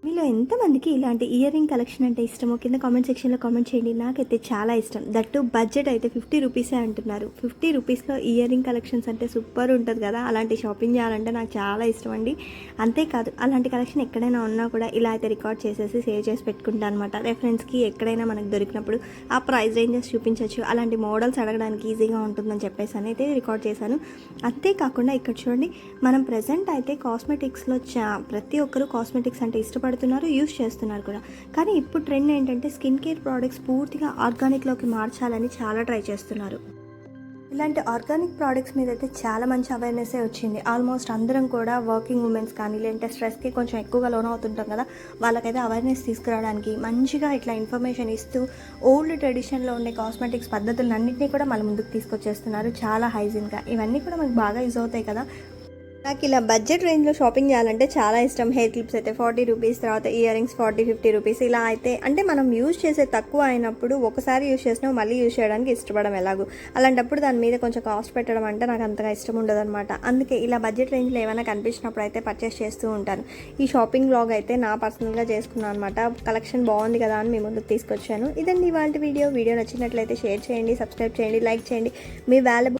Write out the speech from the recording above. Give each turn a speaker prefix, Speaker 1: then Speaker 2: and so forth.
Speaker 1: మీలో ఎంతమందికి ఇలాంటి ఇయర్ రింగ్ కలెక్షన్ అంటే ఇష్టమో కింద కామెంట్ సెక్షన్లో కామెంట్ చేయండి. నాకైతే చాలా ఇష్టం. దట్టు బడ్జెట్ అయితే 50 రూపీసే అంటున్నారు. 50 రూపీస్లో ఇయర్ రింగ్ కలెక్షన్స్ అంటే సూపర్ ఉంటుంది కదా. అలాంటి షాపింగ్ చేయాలంటే నాకు చాలా ఇష్టం అండి. అంతేకాదు అలాంటి కలెక్షన్ ఎక్కడైనా ఉన్నా కూడా ఇలా అయితే రికార్డ్ చేసేసి సేవ్ చేసి పెట్టుకుంటాను అనమాట. రెఫరెన్స్కి ఎక్కడైనా మనకు దొరికినప్పుడు ఆ ప్రైస్ రేంజెస్ చూపించవచ్చు. అలాంటి మోడల్స్ అడగడానికి ఈజీగా ఉంటుందని చెప్పేసి అయితే రికార్డ్ చేశాను. అంతేకాకుండా ఇక్కడ చూడండి, మనం ప్రజెంట్ అయితే కాస్మెటిక్స్లో ప్రతి ఒక్కరూ కాస్మెటిక్స్ అంటే ఇష్టపడుతున్నారు, యూస్ చేస్తున్నారు కూడా. కానీ ఇప్పుడు ట్రెండ్ ఏంటంటే స్కిన్ కేర్ ప్రోడక్ట్స్ పూర్తిగా ఆర్గానిక్లోకి మార్చాలని చాలా ట్రై చేస్తున్నారు. ఇలాంటి ఆర్గానిక్ ప్రోడక్ట్స్ మీద అయితే చాలా మంచి అవేర్నెస్సే వచ్చింది. ఆల్మోస్ట్ అందరం కూడా వర్కింగ్ ఉమెన్స్ కానీ లేదంటే స్ట్రెస్కి కొంచెం ఎక్కువగా లోన్ అవుతుంటాం కదా, వాళ్ళకైతే అవేర్నెస్ తీసుకురావడానికి మంచిగా ఇట్లా ఇన్ఫర్మేషన్ ఇస్తూ ఓల్డ్ ట్రెడిషన్లో ఉండే కాస్మెటిక్స్ పద్ధతులన్నింటినీ కూడా మన ముందుకు తీసుకొచ్చేస్తున్నారు చాలా హైజీన్గా. ఇవన్నీ కూడా మనకు బాగా యూజ్ అవుతాయి కదా. నాకు ఇలా బడ్జెట్ రేంజ్లో షాపింగ్ చేయాలంటే చాలా ఇష్టం. హెయిర్ క్లిప్స్ అయితే 40 రూపీస్, తర్వాత ఇయర్ రింగ్స్ 40-50 రూపీస్ ఇలా అయితే, అంటే మనం యూజ్ చేసే తక్కువ అయినప్పుడు ఒకసారి యూజ్ చేసినా మళ్ళీ యూజ్ చేయడానికి ఇష్టపడడం ఎలాగో, అలాంటప్పుడు దాని మీద కొంచెం కాస్ట్ పెట్టడం అంటే నాకు అంతగా ఇష్టం ఉండదు అనమాట. అందుకే ఇలా బడ్జెట్ రేంజ్లో ఏమైనా కనిపించినప్పుడు అయితే పర్చేస్ చేస్తూ ఉంటాను. ఈ షాపింగ్ బ్లాగ్ అయితే నా పర్సనల్గా చేసుకున్నాను అనమాట. కలెక్షన్ బాగుంది కదా అని మీ ముందుకు తీసుకొచ్చాను. ఇదండి ఇవాళ వీడియో నచ్చినట్లయితే షేర్ చేయండి, సబ్స్క్రైబ్ చేయండి, లైక్ చేయండి. మీ వాల్యుబుల్